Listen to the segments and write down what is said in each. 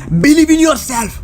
Believe in yourself.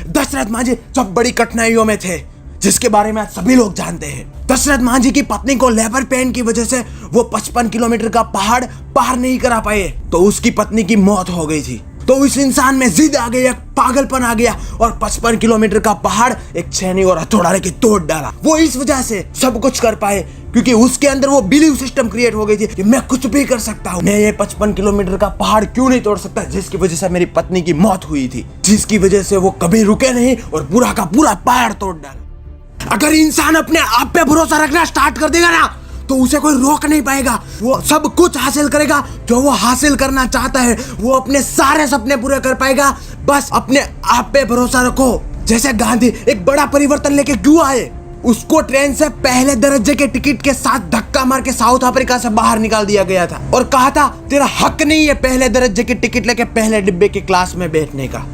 Dashrath Manjhi सब बड़ी कठिनाइयों में थे, जिसके बारे में आज सभी लोग जानते हैं। दशरथ मांझी की पत्नी को लेबर पेन की वजह से वो 55 किलोमीटर का पहाड़ पार नहीं करा पाए, तो उसकी पत्नी की मौत हो गई थी। तो इस इंसान में जिद आ गई, एक पागलपन आ गया और 55 किलोमीटर का पहाड़ एक छेनी और हथौड़ा लेके तोड़ डाला। वो इस वजह से सब कुछ कर पाए क्योंकि उसके अंदर वो बिलीव सिस्टम क्रिएट हो गई थी कि मैं कुछ भी कर सकता हूँ, मैं ये 55 किलोमीटर का पहाड़ क्यों नहीं तोड़ सकता, जिसकी वजह से मेरी पत्नी की मौत हुई थी, जिसकी वजह से वो कभी रुके नहीं और पूरा का पूरा पहाड़ तोड़ डाला। अगर इंसान अपने आप पे भरोसा रखना स्टार्ट कर देगा ना, तो उसे कोई रोक नहीं पाएगा। वो सब कुछ हासिल करेगा जो वो हासिल करना चाहता है। वो अपने सारे सपने पूरे कर पाएगा। बस अपने आप पे भरोसा रखो। जैसे गांधी एक बड़ा परिवर्तन लेके क्यों आए, उसको ट्रेन से पहले दर्जे के टिकट के साथ धक्का मार के साउथ अफ्रीका से बाहर निकाल दिया गया था और कहा था तेरा हक नहीं है पहले दर्जे की टिकट लेके पहले डिब्बे की क्लास में बैठने का।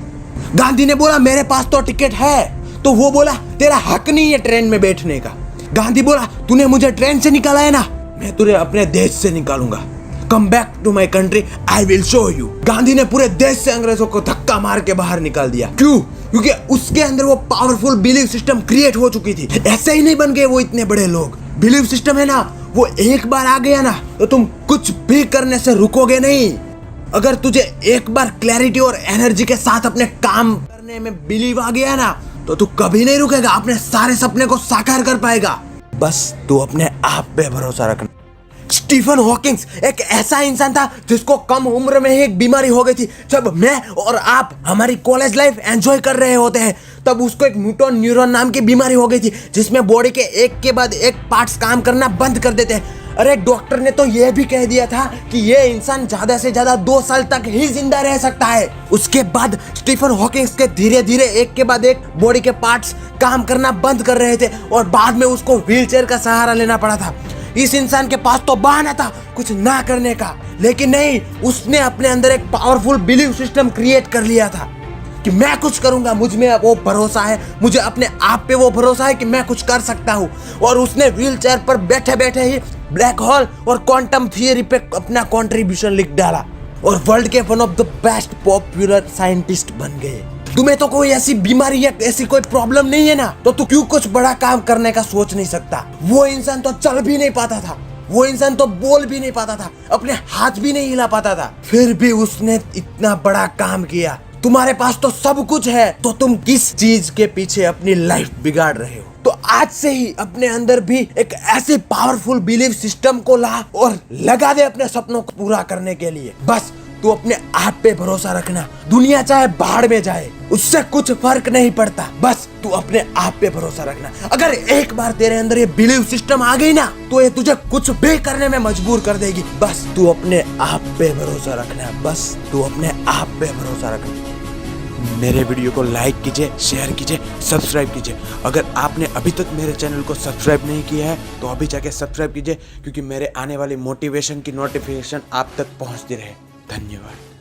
गांधी ने बोला मेरे पास तो टिकट है, तो वो बोला तेरा हक नहीं है ट्रेन में बैठने का। गांधी बोला तूने मुझे ट्रेन से निकाला है ना, मैं तुझे अपने देश से निकालूंगा। Come back to my country, I will show you. Gandhi ने पूरे देश से अंग्रेजों को धक्का मार के बाहर निकाल दिया। क्यों? क्योंकि उसके अंदर वो पावरफुल बिलीव सिस्टम क्रिएट हो चुकी थी। ऐसे ही नहीं बन गए वो इतने बड़े लोग। बिलीव सिस्टम है ना, वो एक बार आ गया ना तो तुम कुछ भी करने से रुकोगे नहीं। अगर तुझे एक बार क्लैरिटी और एनर्जी के साथ अपने काम करने में बिलीव आ गया ना, तो तू कभी नहीं रुकेगा, अपने सारे सपने को साकार कर पाएगा। बस तू अपने आप पे भरोसा रखना। स्टीफन हॉकिंग एक ऐसा इंसान था जिसको कम उम्र में ही एक बीमारी हो गई थी। जब मैं और आप हमारी कॉलेज लाइफ एंजॉय कर रहे होते हैं, तब उसको एक मोटो न्यूरॉन नाम की बीमारी हो गई थी, जिसमें बॉडी के एक के बाद एक पार्ट्स काम करना बंद कर देते हैं। अरे डॉक्टर ने तो यह भी कह दिया था कि यह इंसान ज्यादा से ज्यादा 2 साल तक ही जिंदा रह सकता है। उसके बाद स्टीफन हॉकिंग के धीरे धीरे एक के बाद एक बॉडी के पार्ट्स काम करना बंद कर रहे थे और बाद में उसको व्हीलचेयर का सहारा लेना पड़ा था। इस इंसान के पास तो बहाना था कुछ ना करने का, लेकिन नहीं, उसने अपने अंदर एक पावरफुल बिलीव सिस्टम क्रिएट कर लिया था कि मैं कुछ करूंगा, मुझ में वो भरोसा है, मुझे अपने आप पे वो भरोसा है कि मैं कुछ कर सकता हूँ। और उसने व्हीलचेयर पर बैठे बैठे ही ब्लैक होल और क्वांटम थियरी पे अपना कंट्रीब्यूशन लिख डाला और वर्ल्ड के one of the best popular scientist बन गए। तुम्हें तो कोई ऐसी बीमारी या ऐसी कोई प्रॉब्लम नहीं है ना, तो तू क्यों कुछ बड़ा काम करने का सोच नहीं सकता? वो इंसान तो चल भी नहीं पाता था, वो इंसान तो बोल भी नहीं पाता था, अपने हाथ भी नहीं हिला पाता था, फिर भी उसने इतना बड़ा काम किया। तुम्हारे पास तो सब कुछ है, तो तुम किस चीज के पीछे अपनी लाइफ बिगाड़ रहे हो? तो आज से ही अपने अंदर भी एक ऐसे पावरफुल बिलीव सिस्टम को ला और लगा दे अपने सपनों को पूरा करने के लिए। बस तू अपने आप पे भरोसा रखना। दुनिया चाहे बाढ़ में जाए, उससे कुछ फर्क नहीं पड़ता, बस तू अपने आप पे भरोसा रखना। अगर एक बार तेरे अंदर ये बिलीव सिस्टम आ गई ना, तो ये तुझे कुछ भी करने में मजबूर कर देगी। बस तू अपने आप पे भरोसा रखना, बस तू अपने आप पे भरोसा रखना। मेरे वीडियो को लाइक कीजिए, शेयर कीजिए, सब्सक्राइब कीजिए। अगर आपने अभी तक मेरे चैनल को सब्सक्राइब नहीं किया है तो अभी जाके सब्सक्राइब कीजिए, क्योंकि मेरे आने वाली मोटिवेशन की नोटिफिकेशन आप तक पहुंचती रहे। धन्यवाद।